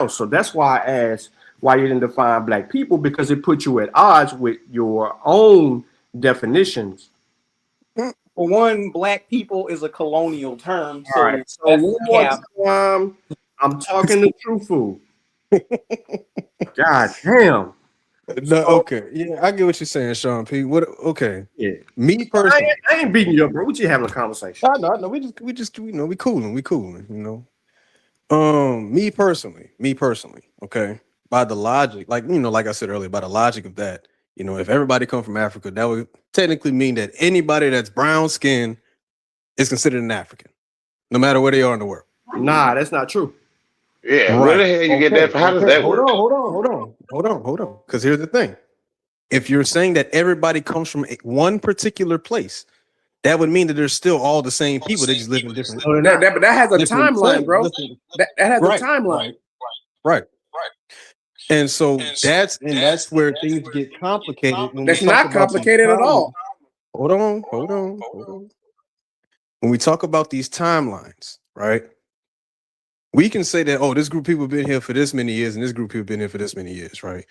else. So that's why I asked why you didn't define black people, because it put you at odds with your own definitions. For one, black people is a colonial term, All right. so So that's one the more cap. time, I'm talking to Truthful. God damn. No, So okay, yeah, I get what you're saying, Sean P. What? Okay, yeah, me I ain't, personally, I ain't beating you up, bro. We just having a conversation. I know, we just, we cooling, me personally, okay. By the logic, like I said earlier, by the logic of that, if everybody come from Africa, that would technically mean that anybody that's brown skin is considered an African, no matter where they are in the world. Nah, that's not true. Yeah, where the Right. hell you get that Okay. from? How does Okay. that work? Hold on. Because here's the thing: if you're saying that everybody comes from one particular place, that would mean that they're still all the same people. They just live in different No, they're not. But that has a different timeline, places. bro. That has a Right. timeline. Right. And so that's where things get complicated when we That's talk not about these complicated at all. timelines. Hold on. When we talk about these timelines, right? We can say that, oh, this group of people have been here for this many years and this group of people have been here for this many years, right?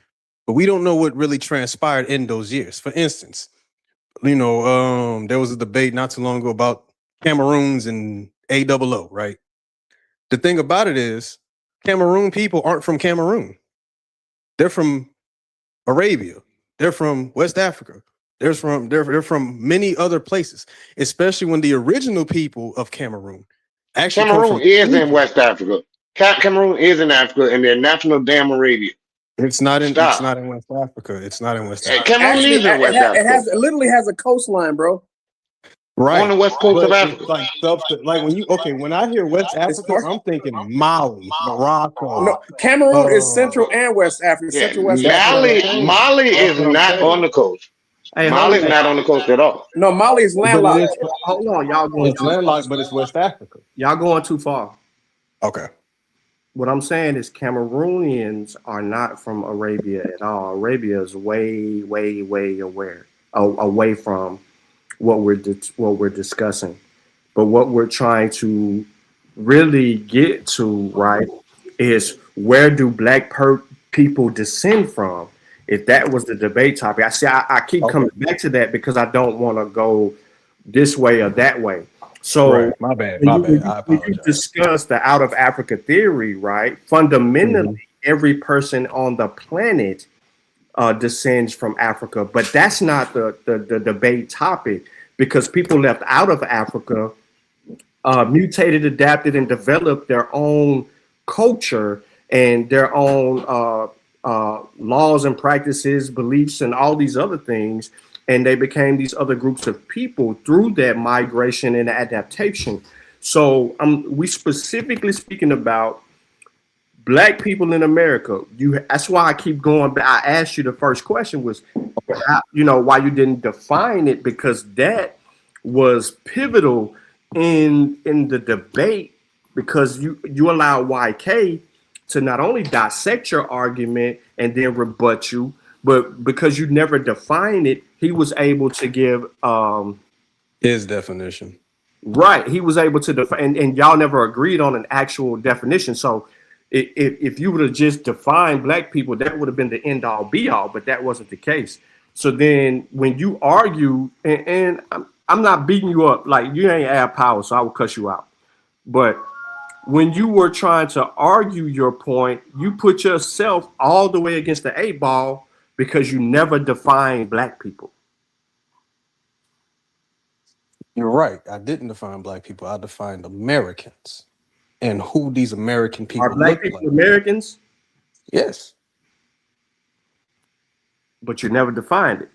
But we don't know what really transpired in those years. For instance, there was a debate not too long ago about Cameroons and AOO, right? The thing about it is, Cameroon people aren't from Cameroon. They're from Arabia. They're from West Africa. They're from many other places, especially when the original people of Cameroon actually come Cameroon from is in Egypt. West Africa. Cameroon is in Africa, and they're national damn Arabia. It's Stop. not in West Africa. It's not in West Africa. Cameroon Actually, is in West Africa, it literally has a coastline, bro. on Right. the west coast of But it's Africa. like like when I hear West It's Africa, far. I'm thinking Mali, Morocco. No, Cameroon is Uh, Central and West Africa, Yeah, Central West that's what Africa. I'm Mali, saying. Mali That's is what I'm not on saying. the coast. Hey, hold Mali's on. not on the coast at all. No, Mali is But it landlocked. is Hold on. it's landlocked, but it's West Africa. Y'all going too far. Okay. What I'm saying is Cameroonians are not from Arabia at all. Arabia is way, way, way away from what we're discussing. But what we're trying to really get to, right, is where do people descend from? If that was the debate topic, I keep Okay. coming back to that because I don't want to go this way or that way. So Right. My bad. when My you, when bad. you, I when you apologize. discuss the out of Africa theory, right? Fundamentally, Mhm. every person on the planet descends from Africa, but that's not the debate topic because people left out of Africa mutated, adapted, and developed their own culture and their own laws and practices, beliefs, and all these other things. And they became these other groups of people through that migration and adaptation. So we specifically speaking about black people in America. That's why I keep going back. I asked you the first question was, why you didn't define it because that was pivotal in the debate because you allow YK to not only dissect your argument and then rebut you, but because you never defined it, he was able to give His definition. right. He was able to define, and y'all never agreed on an actual definition. So if you would have just defined black people, that would have been the end all be all, but that wasn't the case. So then when you argue, and I'm not beating you up, like you ain't add power, so I will cuss you out. But when you were trying to argue your point, you put yourself all the way against the eight ball because you never defined black people. You're right. I didn't define black people. I defined Americans and who these American Are people black look people like. Americans? Yes. But you never defined it.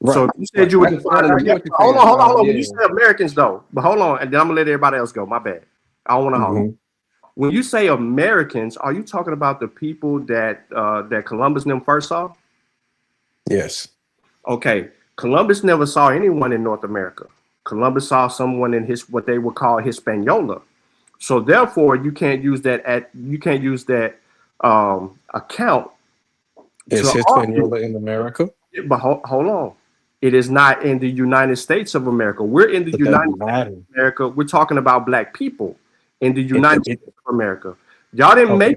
Right. So you said you would define I get what you're hold saying, on. Sean. When Yeah. you say Americans, though, but hold on, and then I'm gonna let everybody else go. My bad. I don't want to hold on. Mhm. When you say Americans, are you talking about the people that Columbus and them first saw? Yes. Okay, Columbus never saw anyone in North America. Columbus saw someone in his what they would call Hispaniola. So therefore, you can't use that account Is to argue. Hispaniola in America? But hold on, it is not in the United States of America. We're in the But that United doesn't matter. States of America. We're talking about black people in the It, United it, States of America. Y'all didn't Okay.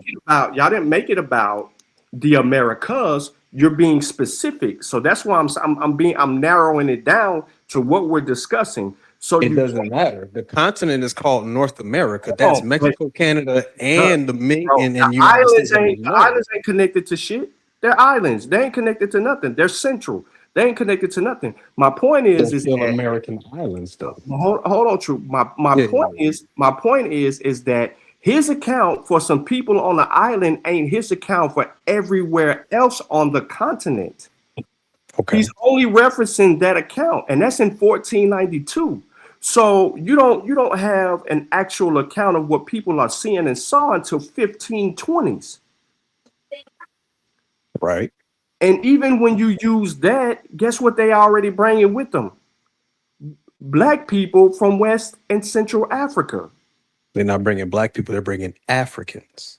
make it about the Americas. You're being specific, so that's why I'm narrowing it down to what we're discussing. So It you doesn't matter. The continent is called North America. That's oh, but Mexico, Canada, the, and bro, and United States of the America. islands ain't connected to shit. They're islands. They ain't connected to nothing. They're central. They ain't connected to nothing. My point They're is still that American islands, though. hold on, true. Yeah, yeah, yeah. My point is that his account for some people on the island ain't his account for everywhere else on the continent. Okay. He's only referencing that account, and that's in 1492. So you don't have an actual account of what people are seeing and saw until 1520s. Right. And even when you use that, guess what they already bringing with them? Black people from West and Central Africa. They're not bringing black people. They're bringing Africans.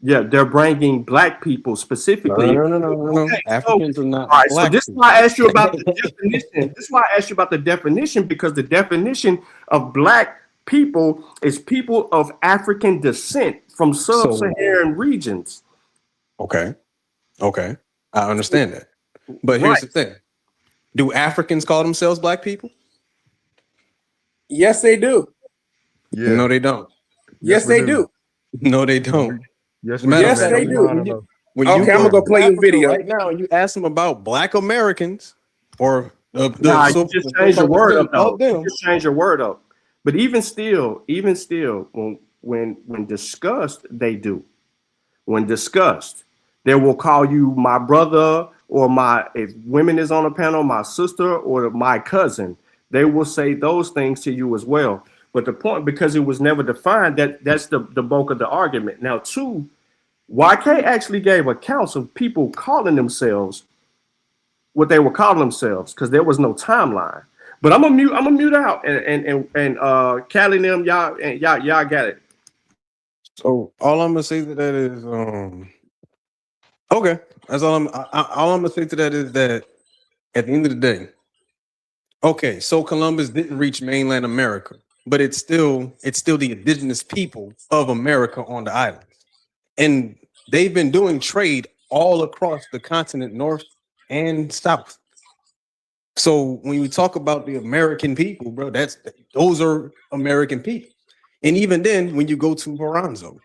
Yeah, they're bringing black people No, specifically. no. Okay, so, Africans are all not right, so black this is people. why I asked you about the definition. This is why I asked you about the definition, because the definition of black people is people of African descent from So, sub-Saharan regions. okay. I understand that. But Right. here's the thing. Do Africans call themselves black people? Yes, they do. Yeah. No, they don't. Yes, they do. No, they don't. Yes, As a matter of Yes, fact, they do. when Okay, you I'm gonna go play to your Africa video. right now and you ask them about black Americans or Nah, you just changed your word up though. them, You just changed your word up. But even still, when discussed, they do. When discussed, they will call you my brother or my, if women is on a panel, my sister or my cousin. They will say those things to you as well. But the point, because it was never defined, that's the bulk of the argument. Now, two, YK actually gave accounts of people calling themselves what they were calling themselves because there was no timeline. But I'm gonna mute out and Callie and them, y'all got it. So all I'm gonna say to that is okay. That's all all I'm gonna say to that is that at the end of the day, okay, so Columbus didn't reach mainland America, but it's still the indigenous people of America on the islands. And they've been doing trade all across the continent, north and south. So when we talk about the American people, bro, those are American people. And even then, when you go to Veranzo,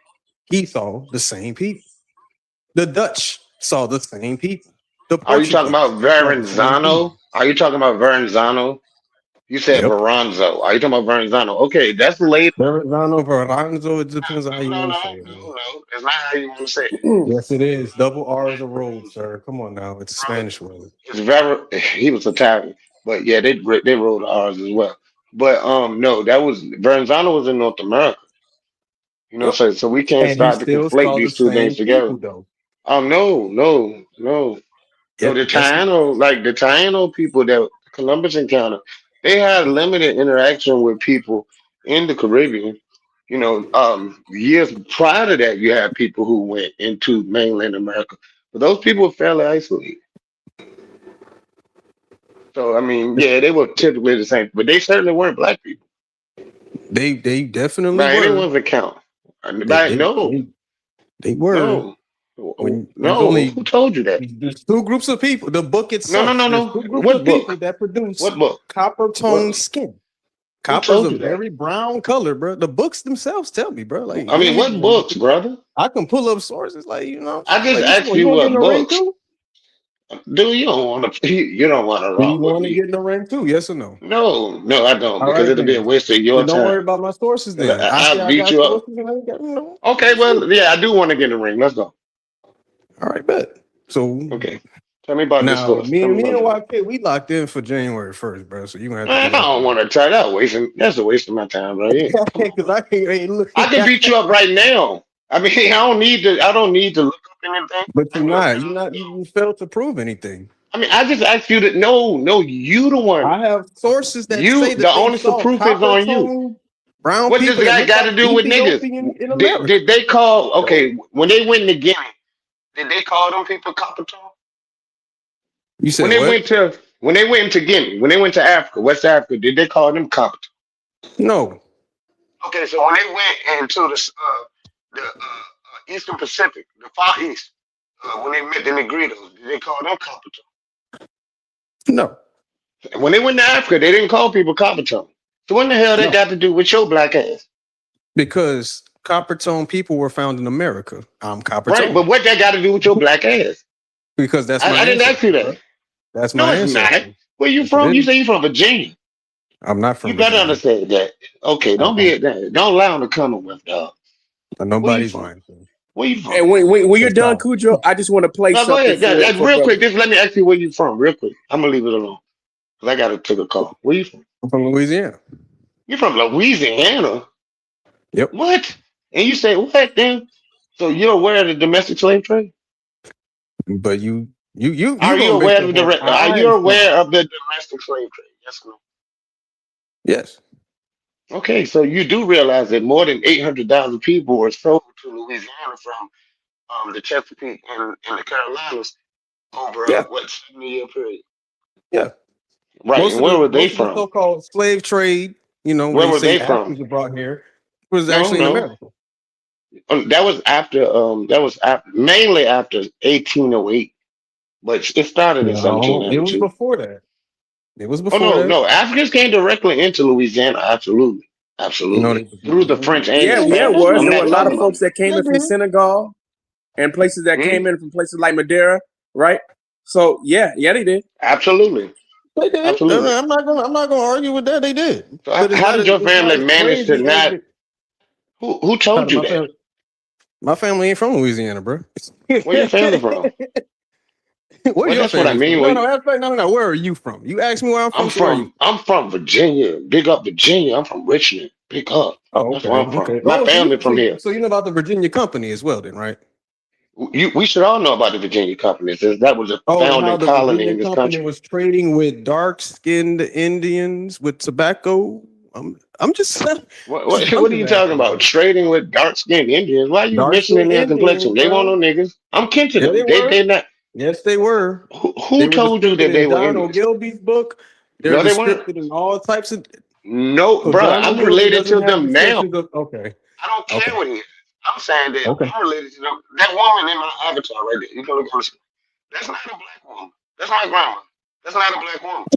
he saw the same people. The Dutch saw the same people. The Are you talking Portuguese about saw the same people. Verenzano? Are you talking about Verenzano? You said Yep. Veranzo. Are you talking about Verenzano? Okay, that's later. Veranzo, it depends on how you No, want no, to say it, man. no. It's not how you want to say it. Yes, it is. Double R is a road, sir. Come on now. It's a Brother, Spanish word. it's very. He was Italian, but yeah, they wrote ours as well. But no, that was Verenzano was in North America. You know, Yep. so we can't And he start to still conflate saw the these two things same together. people, though. No. Yep. The Yes. Taino, like the Taino people that Columbus encountered, they had limited interaction with people in the Caribbean. You know, years prior to that, you had people who went into mainland America, but those people were fairly isolated. So, I mean, yeah, they were typically the same, but they certainly weren't black people They definitely by were. anyone's account. They By they no, they, they were. no, When there's no. only Who told you that? there's two groups of people. The book No, no, itself. no, There's no. two groups What of people book? that produce What book? copper tone What? skin. Who Copper's told a you that? very brown color, bro. The books themselves tell me, bro. Like I you mean, want what books, brother? I can pull up sources, like you know what I I'm saying? just Like asked you you want to get in what the ring books. too? Dude, you don't want to. You don't want to Do you rock with want to me. get in the ring too? Yes or no? No, I don't, All because right it'll be a then. waste of your Then don't worry time. about my sources 'Cause then. I say I'll I beat got you up. sources and I ain't got Okay, shoot. well, yeah, I do want to get in the ring. Let's go. All right, bet. So Okay, tell me about this now source. Tell me me about and this. YK, we locked in for January 1st, bro. So you're gonna have to Man, get I up don't want to try that. That's a waste of my time, right here. Come on, because I ain't I looking can beat you up right now. I mean, I don't need to. I don't need to look up anything. but I can look it you're up. not you failed to prove anything. I mean, I just asked you to. No, you the one. I have sources that say You. The that they onus of saw proof is copper on you. tone brown What does people that that look got to like do with niggas? Ethiopian in Did, America. did they call? Okay, when they went to Guinea, did they call them people copper tone? You When said they what? went to Guinea, when they went to Africa, West Africa, did they call them copper tone? No. Okay, so when they went into the Eastern Pacific, the Far East, when they met the Negritos, did they call them copper No, tone? When they went to Africa, they didn't call people copper tone. So what the hell that no, got to do with your black ass? because copper tone people were found in America. I'm copper Right, tone but what that got to do with your black ass? because that's my I didn't ask you ancestry, bro. that. That's No, my it's not. ancestry. Where you Yes, it from? You is. say you from Virginia. I'm not You from better Virginia. understand that. Okay, I'm, don't I'm, be don't lie on the Commonwealth, dog. Where you nobody's from? lying. Where you from? And when you're That's done, all. Cujo, I just want to play No, go something ahead. for Real brother. quick, just let me ask you where you from, real quick. I'm gonna leave it alone because I gotta take a call. Where you from? I'm from Louisiana. You from Louisiana? Yep. What? And you say what then? So you're aware of the domestic slave trade? But you Are you going based aware off of where Are you I'm from. aware of the domestic slave trade? Yes or Yes. no? Okay, so you do realize that more than 800,000 people were sold to Louisiana from the Chesapeake and the Carolinas over Yeah. what 70-year period? Yeah. Right, and where were they Most of the from? so-called slave trade, where Where you were say they from? Africans are brought here, was No, actually in no. America. That was after mainly after 1808, but it started in No, it was 1792. before that. It was Oh before no, that. no, Africans came directly into Louisiana, absolutely, No, absolutely, they did through the not. French and the Yeah, yeah, it Spanish. was. I'm There were not a lot talking of about. folks that came Yeah, in from man. Senegal and places that Hmm? came in from places like Madeira, right? So yeah, they did. Absolutely, They did. absolutely. I'm not gonna argue with that. They did. So But how did your it's not family as manage to crazy as not? it. Who How told did you that? my family ain't from Louisiana, bro. Where your family from? Where Well, your that's what I family mean. from? No, that's right. No. Where are you from? You asked me where I'm from, so where are you? I'm from Virginia. Big up Virginia. I'm from Richmond. Big up. Oh, That's where okay, I'm from. okay. My Oh, family from here. so you know about the Virginia Company as well, then, right? We should all know about the Virginia Company since that was a Oh, and how founding the colony Virginia in this Company country. was trading with dark-skinned Indians with tobacco. I'm just What I'm are just you talking asking, about? bro. Trading with dark skinned Indians? Why are you mentioning Dark-skinned their Indians, complexion? They want bro. no niggas. I'm kin to Yeah, they them. were. They not. Yes, they were. Who They were told you descripted that in they were John Indians? O'Gilby's book. They're No, they weren't. descripted in all types of. No, So bro. John I'm O'Gilby related doesn't to have them now. descriptions of. Okay, I don't care okay, what he is. I'm saying that okay. I'm related to them. That woman in my avatar right there. You can look on the screen. That's not a black woman. That's my grandma. That's not a black woman.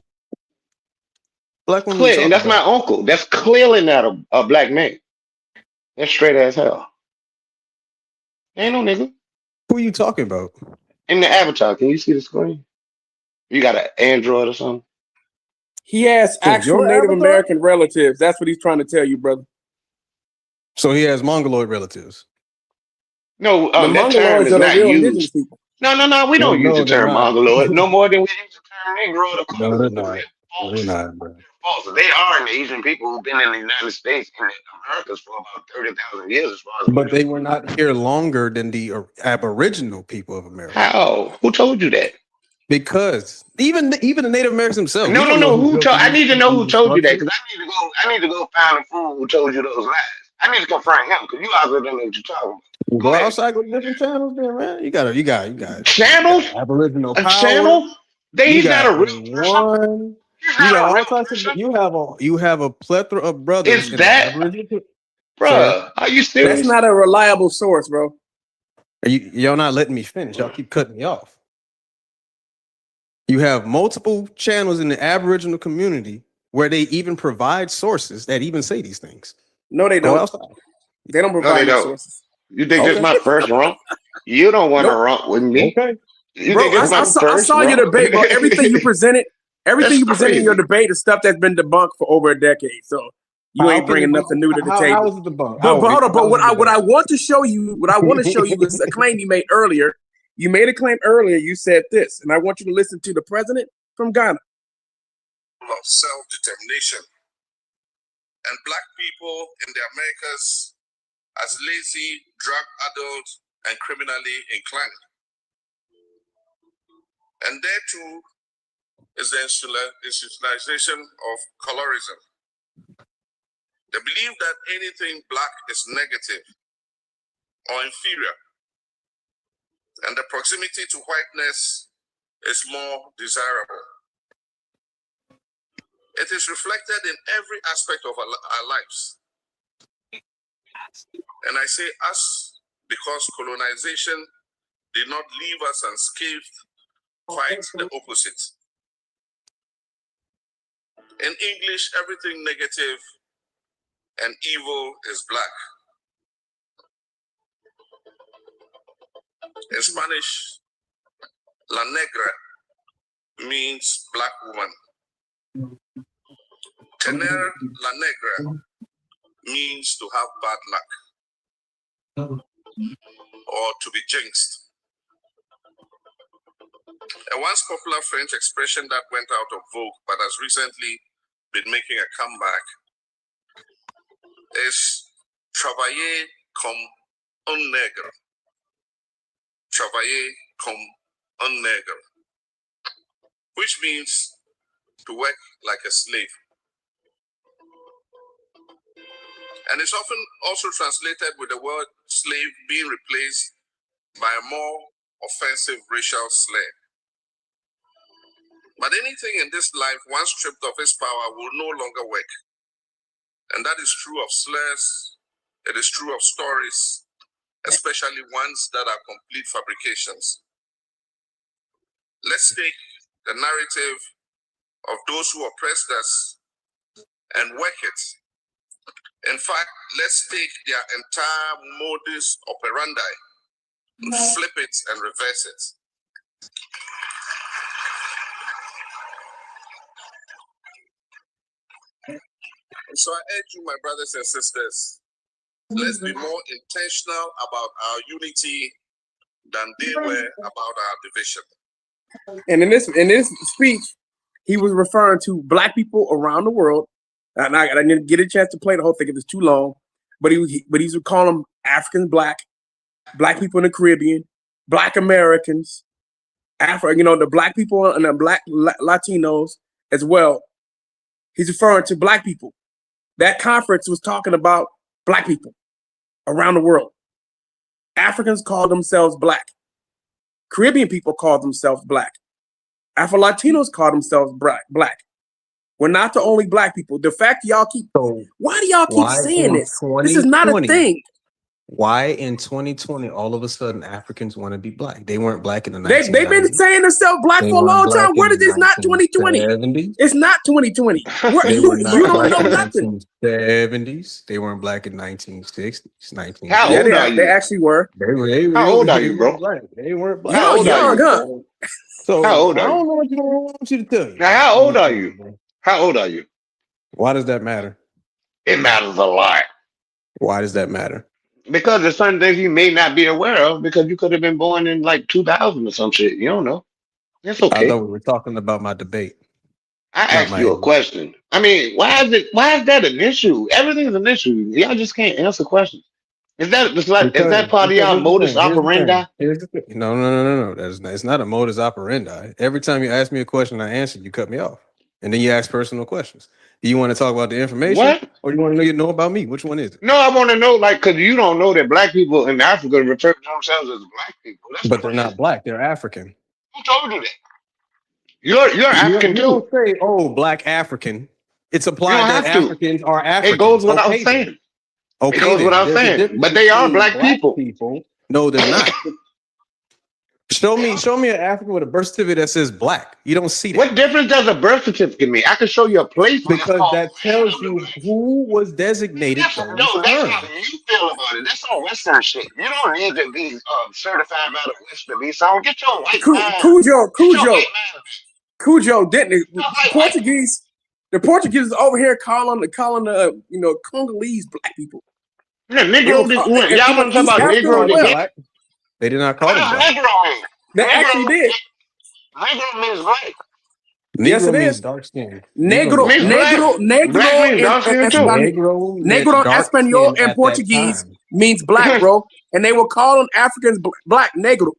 Black woman, you Clear, and talking that's my about? uncle. That's clearly not a black man. That's straight as hell. Ain't no nigga Who are you talking about? in the avatar. Can you see the screen? You got an Android or something? He has In actual your Native avatar? American relatives. That's what he's trying to tell you, brother. So he has Mongoloid relatives. No, The that term Mongoloids is are the not real indigenous used. people. No, no, no. We No, don't use the no, they're term not. mongoloid no more than we use the term Negro to No, call they're it. They're not. No, they're false. not, bro. They're false. They are an Asian people who've been in the United States and the Americas for about 30,000 years, as far as we But know. they were not here longer than the Aboriginal people of America. How? Who told you that? Because even the Native Americans themselves, we No, no, don't know no. who Who built told? I need to know who these told you that structures. because I need to go find a fool who told you those lies. I need to confront him because you obviously don't know what you're talking about. Go Go ahead. outside with different channels, there, man. You got Channels? Aboriginal A power. channel? They, You he's not a got real person. A1. He's You got not a all real types of. person. You have a plethora of brothers Is in the that, Aboriginal. Sir, bruh? Are you That's serious? not a reliable source, bro. y'all not letting me finish. Y'all keep cutting me off. You have multiple channels in the Aboriginal community where they even provide sources that even say these things. No, they Go don't. outside. They don't No, they provide no don't. sources. You think this is Okay. my first rump? You don't want to Nope. rump with me. Okay. You Bro, think this is Okay. my I first saw your rump? debate, bro. Everything That's you presented in your crazy. debate is stuff that's been debunked for over a decade. So you How ain't can it bringing be? nothing new to the How table. is it the bunk? But hold on, but How is it what the I want to show you, is a claim you made earlier. You made a claim earlier. You said this, and I want you to listen to the president from Ghana. Of self-determination, and black people in the Americas as lazy, drug-addled, and criminally inclined. And there too is the institutionalization of colorism. The belief that anything black is negative or inferior, and the proximity to whiteness is more desirable. It is reflected in every aspect of our lives. And I say us because colonization did not leave us unscathed, quite the opposite. In English, everything negative and evil is black. In Spanish, la negra means black woman. Tener la negra means to have bad luck or to be jinxed. A once popular French expression that went out of vogue but has recently been making a comeback is travailler comme un nègre. Travailler comme un nègre, which means to work like a slave. And it's often also translated with the word slave being replaced by a more offensive racial slur. But anything in this life, once stripped of its power, will no longer work. And that is true of slurs, it is true of stories, especially ones that are complete fabrications. Let's take the narrative of those who oppressed us and work it. In fact, let's take their entire modus operandi and flip it and reverse it. So I urge you, my brothers and sisters, let's be more intentional about our unity than they were about our division. And in this speech, he was referring to black people around the world. And I didn't get a chance to play the whole thing because it's too long. But he's calling them Africans black people in the Caribbean, black Americans, the black people and the black Latinos as well. He's referring to black people. That conference was talking about black people around the world. Africans call themselves black. Caribbean people call themselves black. Afro-Latinos call themselves black. We're not the only black people. The fact y'all why do y'all keep saying this? This is not a thing. Why in 2020 all of a sudden Africans want to be black? They weren't black in the 1990s. They've been saying themselves black for a long time. Where did it's not 2020? 70s? It's not 2020. You don't know nothing. 70s. They weren't black in 1960s, 1960s. How old are you? They actually were. How old are you, bro? They weren't black. How old are you? So how old are you? I don't know what you want you to tell you. Now, how old are you? How old are you? Why does that matter? It matters a lot. Why does that matter? Because there's certain things you may not be aware of because you could have been born in like 2000 or some shit. You don't know. It's okay. I thought we were talking about my debate. I asked you a question. I mean, why is that an issue? Everything's an issue. Y'all just can't answer questions. Is that part of y'all modus operandi? No. It's not a modus operandi. Every time you ask me a question, I answer. You cut me off, and then you ask personal questions. Do you want to talk about the information, or do you want to know about me? Which one is it? No, I want to know, because you don't know that black people in Africa refer to themselves as black people. But they're not black; they're African. Who told you that? You're African too. You don't say, "Oh, black African." It's applied that Africans are Africans. It goes without saying. Okay, it goes without saying. But they are black people. No, they're not. Show me an African with a birth certificate that says black. You don't see that. What difference does a birth certificate make? I can show you a place because that tells you who was designated. That's how you feel about it. That's all Western shit. You don't need to be certified by the Western be. So get your white man. Cujo didn't Portuguese. The Portuguese is over here calling the Congolese black people. Yeah, Negro. Y'all want to talk about Negro? They did not call them black. They actually did. Negro means black. Yes, it means is. Dark skin. Negro in Espanol and Portuguese means black, bro. And they were calling Africans black, negro.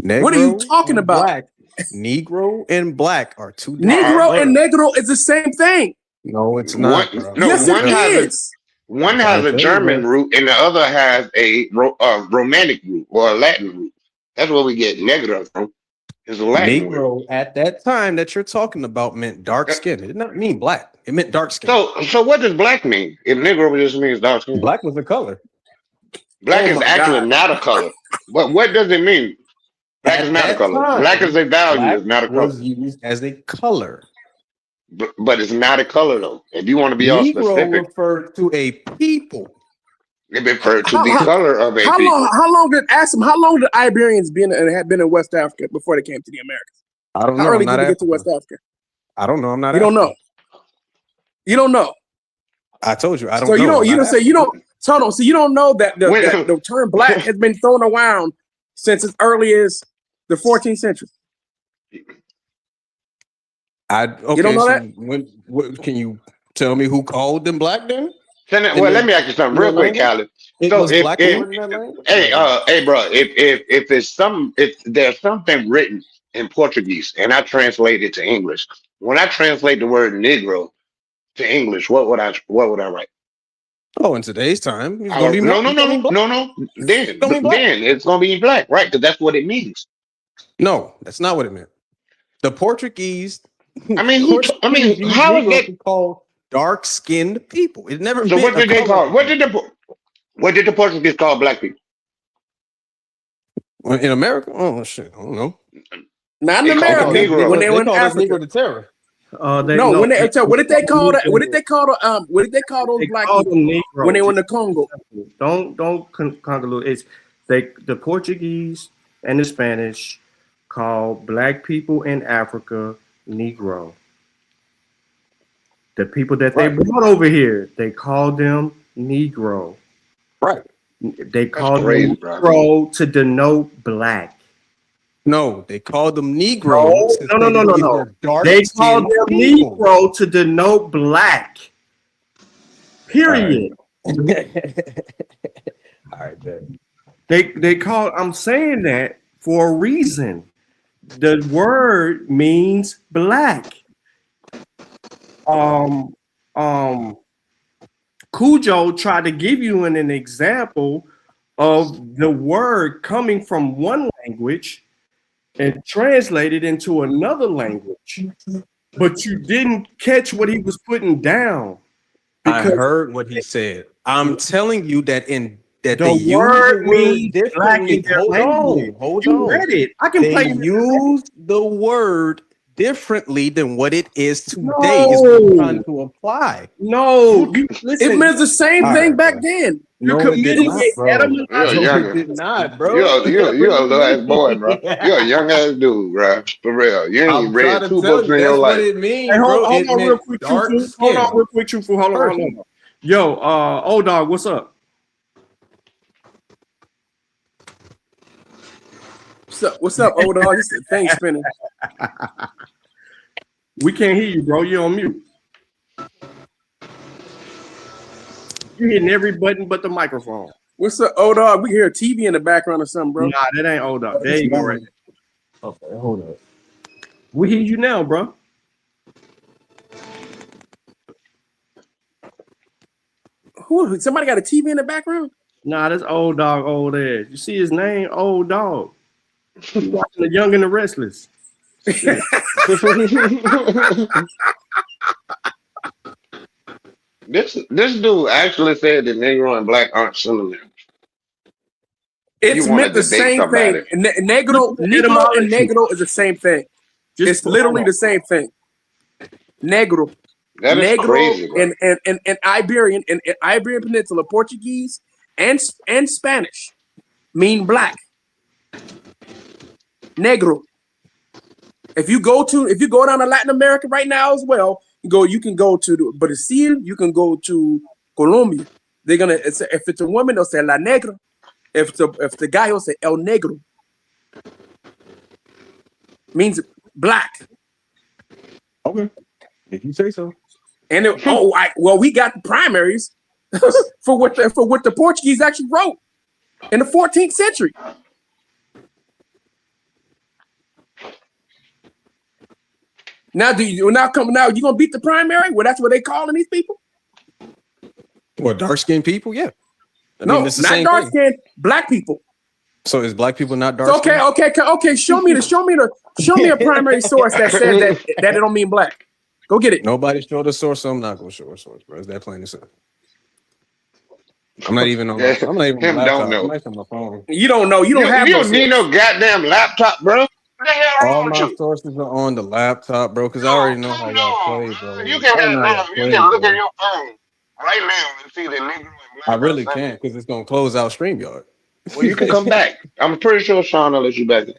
What are you talking about? Black. Negro and black are two different Negro words. and negro is the same thing. No, it's not. Yes, it is. One has a German root and the other has a Romantic root or a Latin root. That's where we get negro from. Is a Latin Negro word. at that time that you're talking about meant dark skin. It did not mean black. It meant dark skin. So what does black mean? If negro just means dark skin. Black was the color. Black Oh is my actually God. not a color. But what does it mean? Black is At not a that color. Black is time, a value. black It's not a color. was used as a color. But it's not a color though. If you want to be all Negro specific, referred to a people. it referred to How, the how, color of a how long? people. How long did ask them? How long did Iberians have been in West Africa before they came to the Americas? I don't How know. I'm early not did they get to West African. Africa? I don't know. I'm not You don't African. know. You don't know. I told you I don't So know. you don't. I'm You not don't say. You don't. So hold on. So you don't know that When, the term black has been thrown around since as early as the 14th century. You don't Okay. know So that? what can you tell me who called them black then? well, let me ask you something In real that quick, language? Callie. It So was black a word in that language? hey, bro, if it's some, if there's something written in Portuguese and I translate it to English, when I translate the word Negro to English, what would I write? Oh, in today's time, it's I gonna be don't, no, no, it's gonna no, be black. no, no. It's gonna be black. Then it's gonna be black, right? Because that's what it means. No, that's not what it meant. The Portuguese, I mean, Portuguese used how is Negroes that? to call dark-skinned people. It never So meant what a did they color. call? What did the Portuguese call black people? In America? Oh shit, I don't know. Not in They called them America. Negroes. When they were in called us Africa. Negro to terror. No. When they. So what did they call that? What did they call the? What did they call those They black call people them Negroes. when they were in the Congo? Don't conclude. It's the Portuguese and the Spanish call black people in Africa Negro. The people that they Right. brought over here, they called them Negro. Right. They That's called crazy, them bro. Negro to denote black. No, they called them Negro No. to say that these were They called dark-skinned them people. Negro to denote black. Period. All right, then. They call. I'm saying that for a reason. The word means black. Um, Cujo tried to give you an example of the word coming from one language and translated into another language, but you didn't catch what he was putting down. I Because heard what he said. I'm telling you that they the use word the word means black differently. in their language. Hold You on. read it. I can They play you. use the word differently than what it is today. No. Is what I'm trying to apply. No, you It listen. meant the same All thing right, back bro. then. You're No, it did committing not, an bro. You're a etymological. No, it young, did not, bro. you're a little ass boy, bro. You're a young ass dude, bro. For real. You ain't I'm trying read to two tell books you in your that's what life. it Hey, means, bro. hold It on real meant quick, dark Truthful. Hold on skin. real quick, Truthful. Hold on. Yo, old dog, what's up? What's up, old dog? This thing spinning. We can't hear you, bro. You're on mute. You're hitting every button but the microphone. What's up, old dog? We hear a TV in the background or something, bro. Nah, that ain't old dog. There you go, right there. Okay, hold up. We hear you now, bro. Who? Somebody got a TV in the background? Nah, that's old dog, old ass. You see his name, old dog. You watching The Young and the Restless. Shit. This dude actually said that Negro and black aren't synonyms. It's You wanna meant the debate same somebody. thing. Negro and negro is the same thing. It's literally the same thing. Negro. That is Negro crazy, bro. and Iberian and Iberian Peninsula, Portuguese and Spanish mean black. Negro. If you go down to Latin America right now as well, you can go to Brazil, you can go to Colombia. They're gonna if it's a woman, they'll say la negra. If the guy, he'll say el negro. Means black. Okay, if you say so. And we got the primaries for what the Portuguese actually wrote in the 14th century. Now you gonna beat the primary? Well, that's what they calling these people. What, dark-skinned people? Yeah. I No, mean, it's the not same dark thing. skinned, black people. So is black people not dark-skinned? Okay. Show me a primary source that says that it don't mean black. Go get it. Nobody showed a source, so I'm not gonna show a source, bro. It's that plain and simple. I'm not even on my. I'm not even on my Him don't laptop. I'm know. actually on my phone. You don't know. You don't have You no don't need source. no goddamn laptop, bro. What the hell All wrong with my you? sources are on the laptop, bro. Because I No, already know how come y'all on, play, man. bro. You I can already know how y'all you play, can look at bro. your phone right now and see the Negro and I Black are the really same. can't because it's gonna close out StreamYard. Well, you can come back. I'm pretty sure Shawn will let you back in.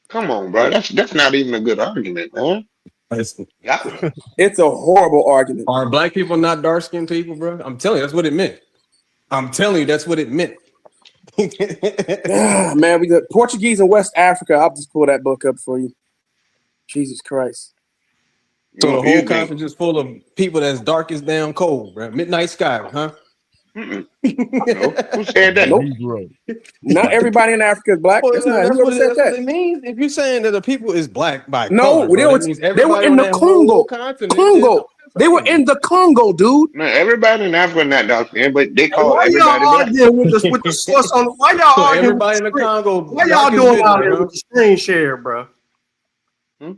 Come on, bro. That's not even a good argument, man. Yeah. It's a horrible argument. Are black people not dark skinned people, bro? I'm telling you, that's what it meant. I'm telling you, that's what it meant. Man, we got Portuguese in West Africa. I'll just pull that book up for you. Jesus Christ. So the You whole think? conference is full of people that's dark as damn cold, bro. Midnight sky, huh? Mm-mm. No. Who said that? Nope. Negro. Not everybody in Africa is black. Well, That's not that's whoever what said that. it means. If you're saying that the people is black by No, color, bro, that means they were everybody in on the that whole Congo. continent is Congo. They were in the Congo, dude. Man, everybody in Africa not dark skinned, but they And call why everybody y'all black. arguing with the source on? Why y'all So arguing with everybody the in the screen? Congo Why y'all dark as doing all midnight, that huh? with the screen share, bro? Hmm?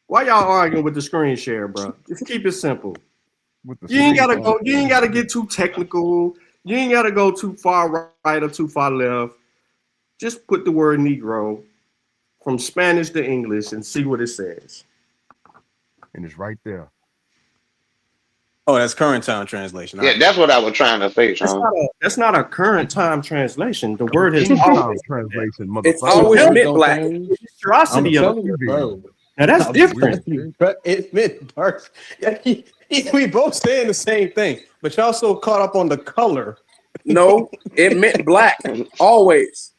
Why y'all arguing with the screen share, bro? Just keep it simple. With the You ain't gotta screen. go. You ain't gotta get too technical. You ain't gotta go too far right or too far left. Just put the word Negro from Spanish to English and see what it says. And it's right there. Oh, that's current time translation. All Yeah, right. that's what I was trying to say, Shawn. That's not a current time translation. The That's a word has full time always translation, It's motherfucker. always Tell meant black. the monstrosity of telling you, You bro. now that's I'm different. telling you, bro. It meant dark. Yeah, we both saying the same thing, but y'all so caught up on the color. No, it meant black. Always.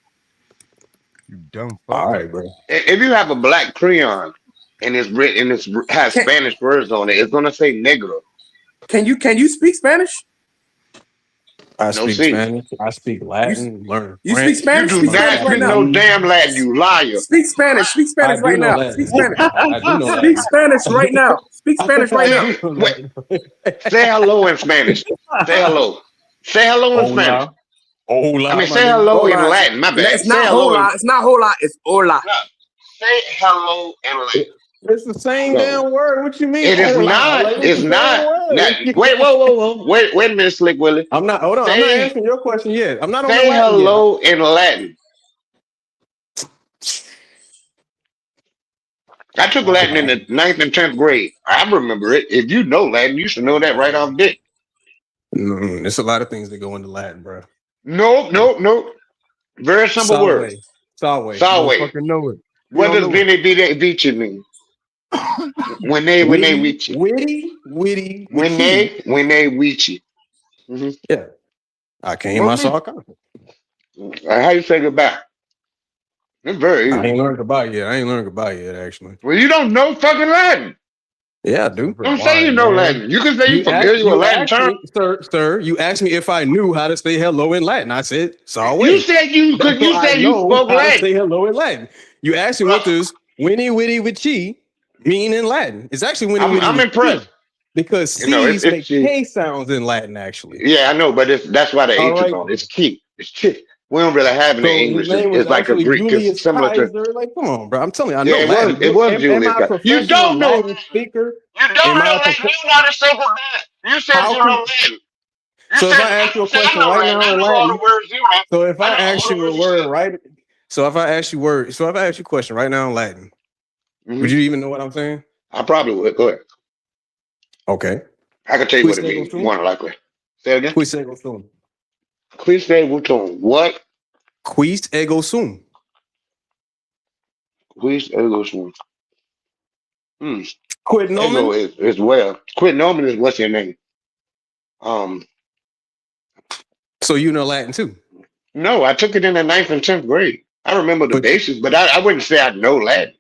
You dumb fuck. All right, bro. If you have a black crayon and it's written and it has Can, Spanish words on it, it's gonna say negro. can you speak Spanish? I No speak see. Spanish. I speak You Latin. Learn you speak French. You Spanish? do Speak Learn Spanish not right speak now. no Japanese. damn Latin, you liar. Speak Spanish. Speak I Spanish do right know now. Speak Latin. Spanish. I do know Speak Latin. Spanish right now. Speak Spanish right I now. Say do know wait, Latin. say hello in Spanish. Say hello. Say hello in Spanish. Hola. I Hola, mean, my say nigga. hello in Hola. Latin. My bad. It's Say not hello in hola. It's not hola. It's hola. no. Say hello in Latin. It's the same No, damn word. What you mean? it is Hola. not. Like, it's It's the same not. Not word. wait, whoa. Wait a minute, Slick Willie. I'm not, hold on. I'm not Say answering your question yet. I'm not on the say Latin yet. hello in Latin. I took Latin in the ninth and 10th grade. I remember it. If you know Latin, you should know that right off dick. There's a lot of things that go into Latin, bro. Nope. Very simple word. Salve. Salve. You don't Salve. fucking know it. You What don't does know it. vici mean? When they Witty, reach you. witty, with cheese. When they reach you. Mm-hmm. Yeah. I came, I Well, saw a conference. how you say goodbye? It's very I easy. ain't learned goodbye yet. I ain't learned goodbye yet, actually. Well, you don't know fucking Latin. Yeah, I do. Quit Don't say you lying, know man. Latin. You can say you familiar with You Latin asked terms. me, sir, you asked me if I knew how to say hello in Latin. I said, You salve. said you That's could. so You I said you know spoke how to Latin. say hello in Latin. You asked me Bro, what does winny, witty, with chi mean in Latin. It's actually winny, witty, I'm with chi. impressed. Because You know, C's make K sounds in Latin, actually. yeah, I know, but that's why the All H is right. on. It's key. It's key. We don't really have it in So his English. name was It's like a actually Greek. It's Julius similar to Kaiser. Like, come on, bro. I'm telling you, I yeah. know Latin. It was Am Julius. I a You professional don't know Latin Latin. speaker? You don't Am I know a Latin. prof- You not a single man. You said How you know come? Latin. You So if said I ask you a I said I question know right Latin. now I in know all the Latin, words you meant. so if I I know ask all the you a words you word said. right, so if I ask you a question right now in Latin, would Mm-hmm. you even know what I'm saying? I probably would. Go ahead. Okay. I can tell you what Quis it ego means. sum? More than likely. Say it again. Quis ego sum? Quis de Wuton. What? Quis ego sum? Quis ego sum. Hmm. Quid Ego nomen? is well. Quit nomen is what's your name? Um. So you know Latin too. No, I took it in the ninth and 10th grade. I remember the But basics, but I wouldn't say I know Latin.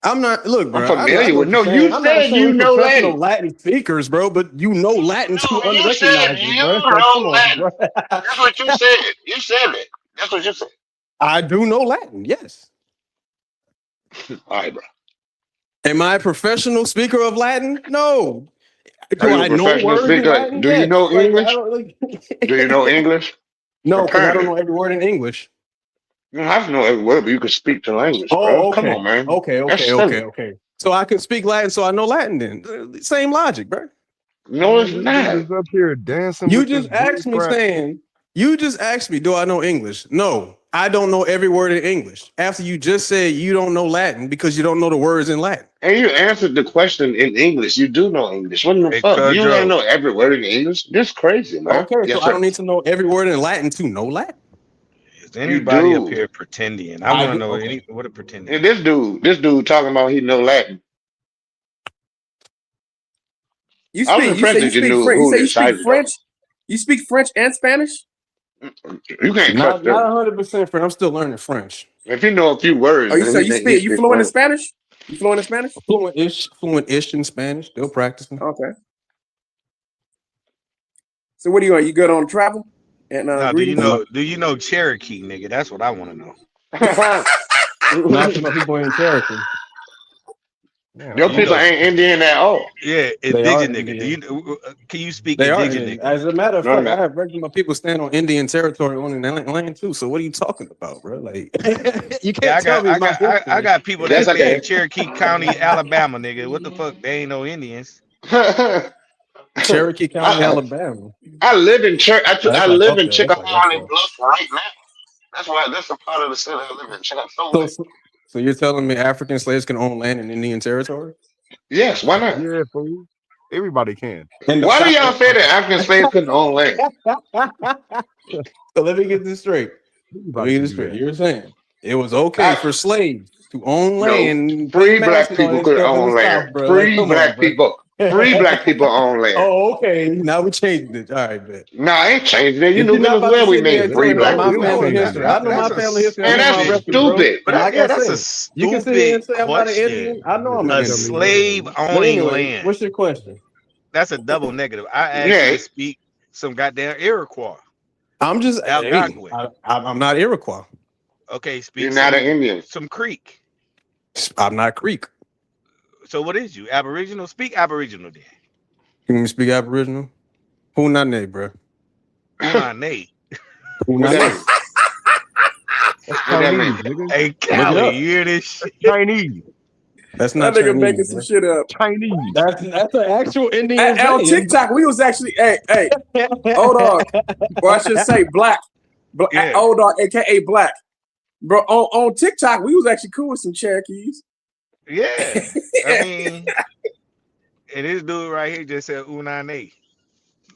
I'm not, look, I'm bro. I familiar know with. what you're No, saying. you I'm not said saying we you know professional Latin. Latin speakers, bro, but you know Latin No, too you said unrecognizable, you bro. Like, come know on, Latin. bro. That's what you said. You said it. That's what you said. I do know Latin, yes. All right, bro. Am I a professional speaker of Latin? No. Are Do you a I know professional words in speaker? Latin? Do you Yes. know Like, I English? don't like. Do you know English? No, because I don't Apparently. know every word in English. You don't have to know every word, but you can speak the language, bro. Oh, Come okay. on, man. Okay, That's okay, okay, silly. okay. So I can speak Latin, so I know Latin then. Same logic, bro. No, it's This not. nigga's up here dancing You with just this asked me bullcrap. saying, you just asked me, do I know English? No, I don't know every word in English. After you just said you don't know Latin because you don't know the words in Latin. And you answered the question in English. You do know English. What the Hey, fuck? You don't Cudro. know every word in English? This crazy, man. Okay, Yes, so I sir. don't need to know every word in Latin to know Latin. Is You anybody up do. here pretending? I I want to do. know Okay. what a pretending And is. this dude talking about he know Latin. You I was speak. You say impressed you that you speak knew French. You who say you this speak cited though. French. You speak French and Spanish. You can't trust Not him. 100% French. I'm still learning French. If he know a few words, Oh, you then say he you think he speak. You speaks fluent in French. Spanish? You fluent in Spanish? Fluent-ish in Spanish. Still practicing. Okay. So what are you on? You good on travel and Now, greetings? do you know Cherokee, nigga? That's what I want to know. Not too many people in Cherokee. Man, Your Do you all people know? that. ain't Indian at all. Yeah, They are indigenous nigga. Indian. Can you speak They are indigenous Indian. nigga? As a matter of No, they're fact, I not. have regular people stand on Indian territory on the land too. So what are you talking about, bro? Like, you Yeah, can't tell me my I history. got people And that Yes, you I stay can. in Cherokee County, Alabama, nigga. What the fuck? They ain't no Indians. Cherokee County, I, Alabama. I live in Church. Oh, I that's like live up in there. That's like up Chickahominy there. Bluff right now. That's why. That's a part of the city I live in. Check out So, somewhere. so you're telling me African slaves can own land in Indian territory? Yes, why not? Yeah, fool. Everybody can. In the Why do South. y'all say that African slaves couldn't own land? So let me get this straight. Let me Everybody get can this do straight. that. You're saying it was okay I, for slaves to own no, land, pay free black master people and could stuff in the own land. South, bro. Like, Free come on, black bro. people. Free black people own land. Oh, okay. Now we changed it. All right, bet. Nah, I ain't changing it. You But know you're good not as about to well we sit there made and tell me free about black my Everybody people else family own changing land. history. it. I know my family history. I Man, know my that's record, bro. stupid. And like I That's a said, you can sit here and stupid say I'm not an Indian. question. I know I'm You an A tell me Indian. what slave else. But owning anyway, land. what's your question? That's a double negative. I asked you Yeah, to speak some goddamn Iroquois, I'm just, hey, Algonquin. I'm not Iroquois. Okay, you're speak not an Indian. some Creek. I'm not Creek. So what is you? Aboriginal? Speak Aboriginal then. You want me to speak Aboriginal? Punane, bro. Unane. What that Punane. mean? That's What that mean? Chinese, nigga. Hey Look it Callie, up. you hear this shit? That's Chinese. That's That not nigga Chinese, making some bro. shit up. Chinese. That's an actual Indian On saying. TikTok, we was actually old dog, or I should say black, Yeah. old dog, aka black, bro. On TikTok, we was actually cool with some Cherokees. Yeah. I mean, and this dude right here just said Unane.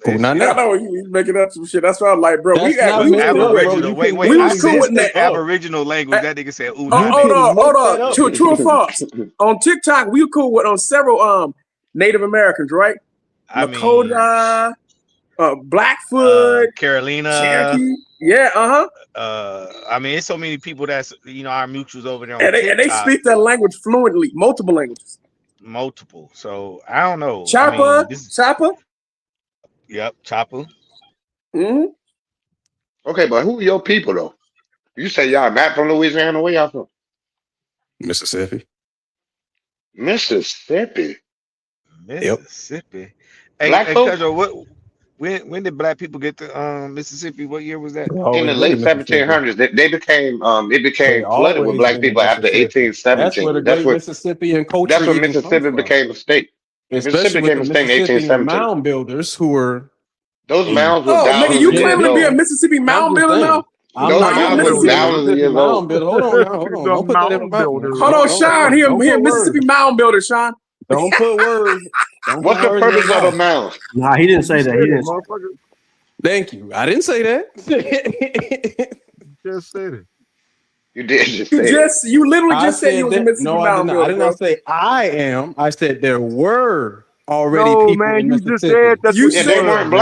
That Punane. shit. I know he's making up some shit. That's why I'm like, bro, That's It not was we was made cool up, with. bro. Aboriginal. You Wait, can wait. We you I was can cool said look with that that. up. Aboriginal language. That nigga said You Unane. can look Hold that on. up. True or false? On TikTok, we were cool with several Native Americans, right? I mean, Lakota, Blackfoot, Carolina. Cherokee. Yeah, I mean, it's so many people that's our mutuals over there on and they TikTok, speak that language fluently, multiple languages. multiple. So I don't know. I mean, Chopper, this. Chopper. Yep, Chopper. Mm-hmm. Okay, but who are your people though? You say y'all not from Louisiana. Where y'all from? Mississippi. Mississippi. Yep. Mississippi. Black Hey, folks Cudro, when did black people get to Mississippi? What year was that? They in always the been in late Mississippi. 1700s, they became it They became flooded with always black been in people after Mississippi. That's where the 1817. great Mississippian culture That's when even comes Mississippi from. became a state. Especially Mississippi with became the a state in Mississippian 1817. mound builders who were Those a mounds were Oh, nigga, thousands you of yeah. years claiming to be a old. Mississippi I'm mound just builder saying. now? I'm Those No, not you a a mounds were Mississippi, Mississippi. thousands of Mississippi years mound old. builder. Hold on now. Hold on. The Don't put that in mound my mouth. builder. Hold on, Sean. He Don't a put words. Mississippi mound builder, Sean. Don't put words. Don't What's put the words in purpose his of the mouth. mounds? Nah, he didn't You say that. said He it, didn't. motherfucker. Thank you. I didn't say that. You just said it. You did just say it. You literally I just said you said was a that. Mississippi No, I did mound not. I builder, did bro. not say I am. I said there were already No, people man, in you just said Mississippi. that's You what Yeah, you they said was, weren't man. black.